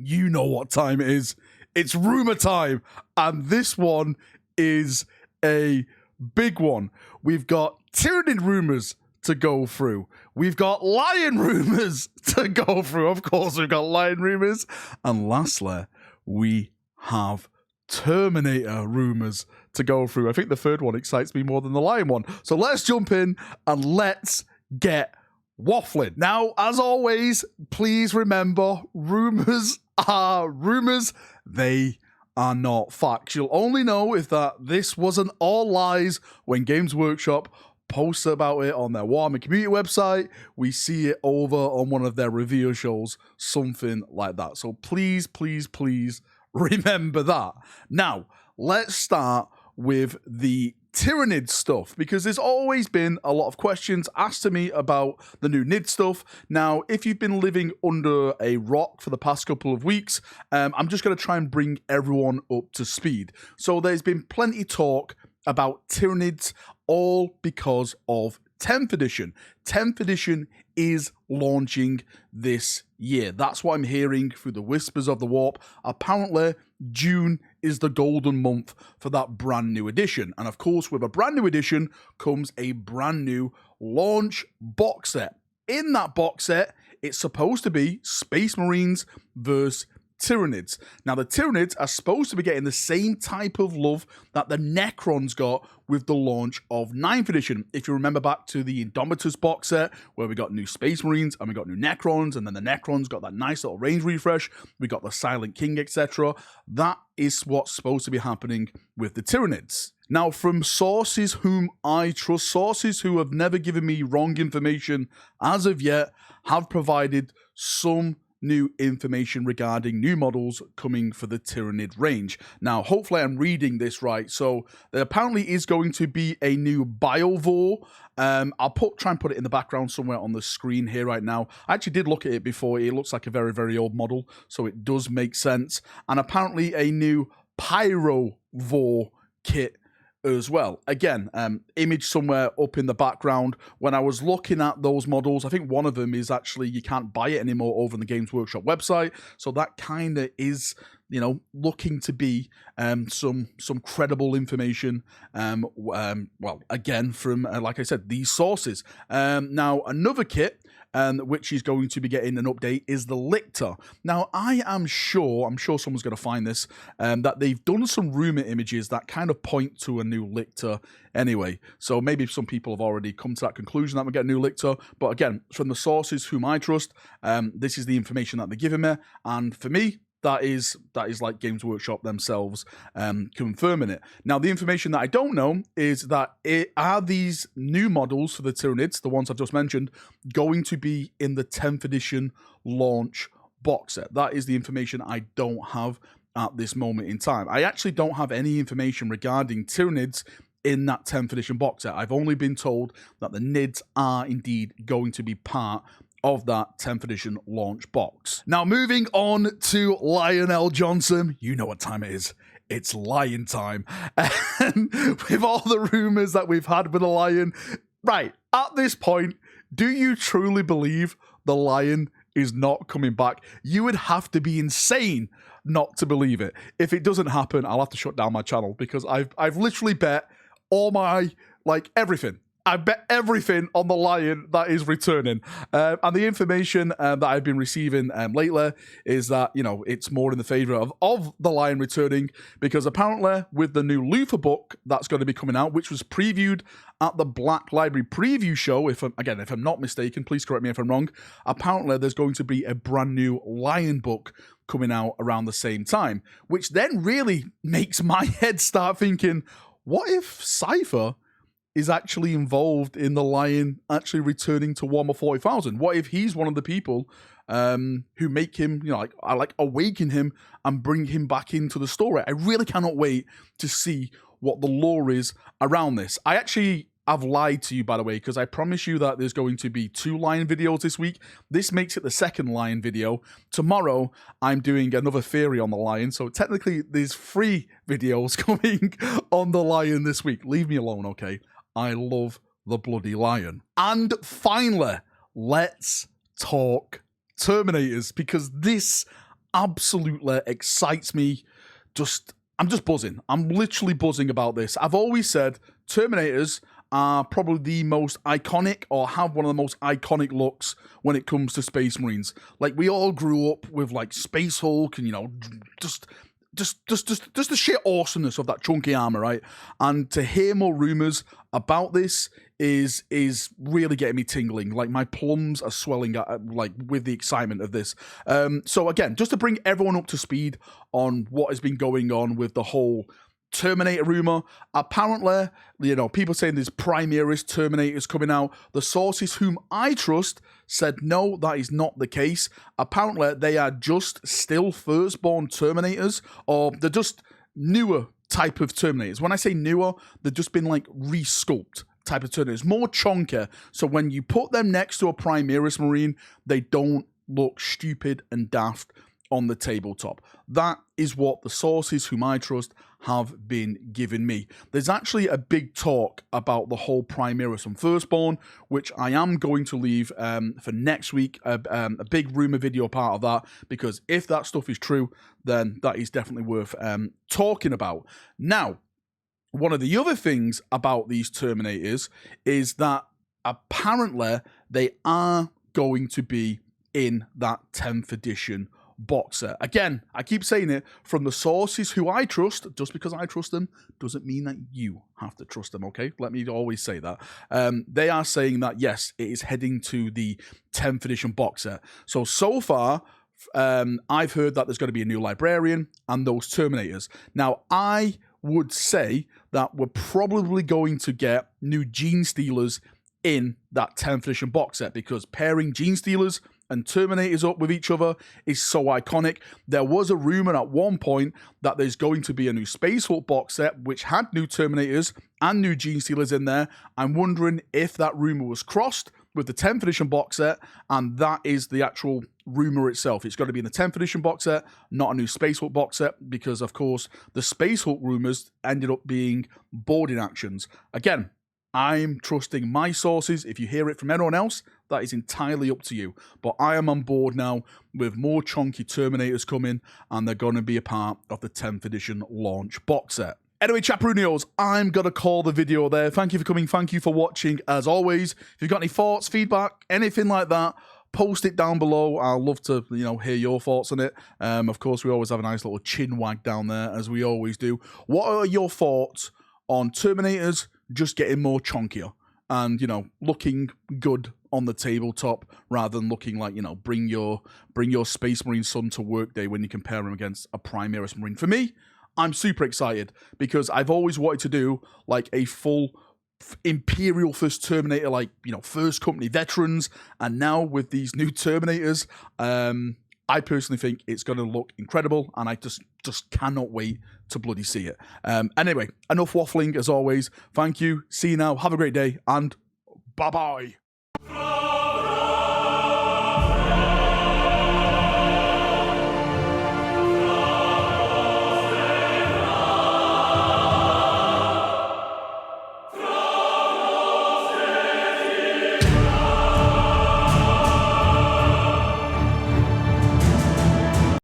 you know what time it is. It's Rumour time, and this one is a big one. We've got Tyranid rumours to go through. We've got lion rumours to go through. Of course, we've got lion rumours. And lastly, we have Terminator rumours to go through. I think the third one excites me more than the lion one. So let's jump in and let's get waffling. Now, as always, please remember, rumours are rumours. They are not facts. You'll only know if that this wasn't all lies when Games Workshop posts about it on their Warhammer community website. We see it over on one of their review shows, something like that. So please, please, please remember that. Now, let's start with the Tyranid stuff, because there's always been a lot of questions asked to me about the new Nid stuff. Now, if you've been living under a rock for the past couple of weeks, I'm just going to try and bring everyone up to speed. So there's been plenty talk about Tyranids, all because of 10th edition. 10th edition is launching this year. That's what I'm hearing through the whispers of the warp. Apparently, June is the golden month for that brand new edition. And of course, with a brand new edition comes a brand new launch box set. In that box set, it's supposed to be Space Marines versus Tyranids. Now, the Tyranids are supposed to be getting the same type of love that the Necrons got with the launch of 9th edition. If you remember back to the Indomitus box set, where we got new Space Marines and we got new Necrons, and then the Necrons got that nice little range refresh, we got the Silent King, etc. That is what's supposed to be happening with the Tyranids. Now, from sources whom I trust, sources who have never given me wrong information as of yet, have provided some new information regarding new models coming for the Tyranid range. Now, hopefully I'm reading this right. So there apparently is going to be a new Biovore. I'll try and put it in the background somewhere on the screen here right now. I actually did look at it before. It looks like a very, very old model, so it does make sense. And apparently a new Pyrovore kit as well. Again, image somewhere up in the background. When I was looking at those models, I think one of them is actually, you can't buy it anymore over on the Games Workshop website. So that kind of is, you know, looking to be some credible information. Well, again, from, like I said, these sources. Now, another kit which is going to be getting an update is the Lictor. Now, I'm sure someone's going to find this, that they've done some rumor images that kind of point to a new Lictor anyway. So maybe some people have already come to that conclusion that we're getting a new Lictor. But again, from the sources whom I trust, this is the information that they're giving me. And for me, that is like Games Workshop themselves confirming it. Now, the information that I don't know is that are these new models for the Tyranids, the ones I've just mentioned, going to be in the 10th edition launch box set? That is the information I don't have at this moment in time. I actually don't have any information regarding Tyranids in that 10th edition box set. I've only been told that the Nids are indeed going to be part of that 10th edition launch box. Now, moving on to Lionel Johnson. You know what time it is. It's lion time. And with all the rumors that we've had with the lion, right, at this point, do you truly believe the lion is not coming back? You would have to be insane not to believe it. If it doesn't happen, I'll have to shut down my channel, because I've literally bet all my, like, everything. I bet everything on the lion that is returning. And the information that I've been receiving lately is that, you know, it's more in the favor of the lion returning, because apparently with the new Luther book that's going to be coming out, which was previewed at the Black Library preview show, if I'm not mistaken, please correct me if I'm wrong, apparently there's going to be a brand new lion book coming out around the same time, which then really makes my head start thinking, what if Cypher is actually involved in the lion actually returning to Warhammer 40,000? What if he's one of the people who make him, you know, like awaken him and bring him back into the story? I really cannot wait to see what the lore is around this. I've lied to you, by the way, because I promise you that there's going to be 2 lion videos this week. This makes it the second lion video. Tomorrow, I'm doing another theory on the lion. So technically, there's 3 videos coming on the lion this week. Leave me alone, okay? I love the bloody lion. And finally, let's talk Terminators, because this, absolutely excites me. I'm just buzzing. I'm literally buzzing about this. I've always said Terminators are probably the most iconic, or have one of the most iconic looks when it comes to Space Marines. Like, we all grew up with like Space Hulk and, you know, just the sheer awesomeness of that chunky armor, right? And to hear more rumors about this is really getting me tingling. Like, my plums are swelling like with the excitement of this. So again, just to bring everyone up to speed on what has been going on with the whole Terminator rumor. Apparently, you know, people saying there's Primaris Terminators coming out. The sources whom I trust said no, that is not the case. Apparently, they are just still firstborn Terminators, or they're just newer type of Terminators. When I say newer, they've just been like resculpted type of Terminators, more chonker. So when you put them next to a Primaris Marine, they don't look stupid and daft on the tabletop. That is what the sources whom I trust have been giving me. There's actually a big talk about the whole Primaris and Firstborn, which I am going to leave for next week, a big rumor video part of that, because if that stuff is true, then that is definitely worth talking about. Now, one of the other things about these Terminators is that apparently they are going to be in that 10th edition box set. Again, I keep saying it, from the sources who I trust. Just because I trust them doesn't mean that you have to trust them, okay? Let me always say that. They are saying that, yes, it is heading to the 10th edition box set. So far, I've heard that there's going to be a new Librarian and those Terminators. Now, I would say that we're probably going to get new Gene Stealers in that 10th edition box set, because pairing Gene Stealers and Terminators up with each other is so iconic. There was a rumor at one point that there's going to be a new Space Hulk box set which had new Terminators and new Gene Stealers in there. I'm wondering if that rumor was crossed with the 10th edition box set, and that is the actual rumor itself. It's going to be in the 10th edition box set, not a new Space Hulk box set, because of course the Space Hulk rumors ended up being boarding actions. Again, I'm trusting my sources. If you hear it from anyone else, that is entirely up to you. But I am on board now with more chunky Terminators coming, and they're going to be a part of the 10th edition launch box set. Anyway, Chaprunios, I'm going to call the video there. Thank you for coming. Thank you for watching. As always, if you've got any thoughts, feedback, anything like that, post it down below. I'd love to, you know, hear your thoughts on it. Of course, we always have a nice little chin wag down there, as we always do. What are your thoughts on Terminators just getting more chunkier and, you know, looking good on the tabletop, rather than looking like, you know, bring your Space Marine son to work day when you compare him against a Primaris Marine? For me, I'm super excited, because I've always wanted to do like a full Imperial First Terminator, like, you know, First Company veterans, and now with these new Terminators, I personally think it's going to look incredible, and I just cannot wait to bloody see it. Anyway, enough waffling as always. Thank you. See you now. Have a great day, and bye-bye.